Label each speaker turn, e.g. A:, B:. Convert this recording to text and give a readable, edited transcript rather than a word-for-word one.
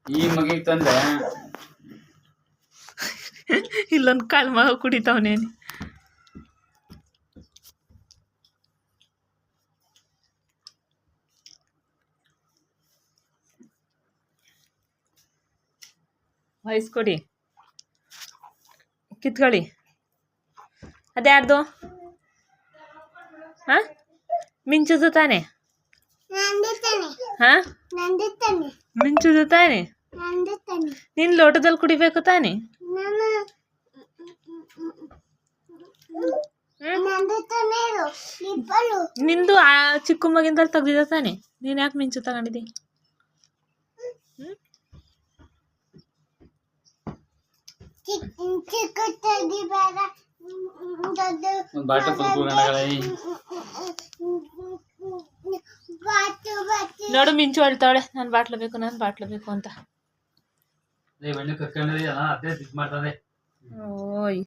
A: ಈ ಮಗಿಗೆ ತಂದೆ
B: ಇಲ್ಲೊಂದು ಕಾಳು ಮಗ ಕುಡಿತಾವನೇನು. ವಹಿಸ್ಕೊಡಿ, ಕಿತ್ಕೊಳ್ಳಿ. ಅದ್ಯಾರ್ದು? ಹಾ, ಮಿಂಚುದು ತಾನೆ? ಹಾ, ಮಿಂಚುದು ತಾನೆ? ನಿನ್ ಲೋಟದಲ್ಲಿ ಕುಡಿಬೇಕು ತಾನೆ? ನಿಂದು ಆ ಚಿಕ್ಕ ಮಗಿಂದಲ್ಲಿ ತೆಗ್ದಿದ ತಾನೆ? ನೀನ್ ಯಾಕೆ ಮಿಂಚು ತಗೊಂಡಿದ್ದಿ?
A: ಬಾಟಲ್
B: ನೋಡು, ಮಿಂಚು ಹೇಳ್ತಾವಳೆ ನಾನು ಬಾಟ್ಲು ಬೇಕು, ನಾನು ಬಾಟ್ಲು ಬೇಕು ಅಂತ.
A: ಮಾಡ್ತಾರೆ.
B: ಓಯ್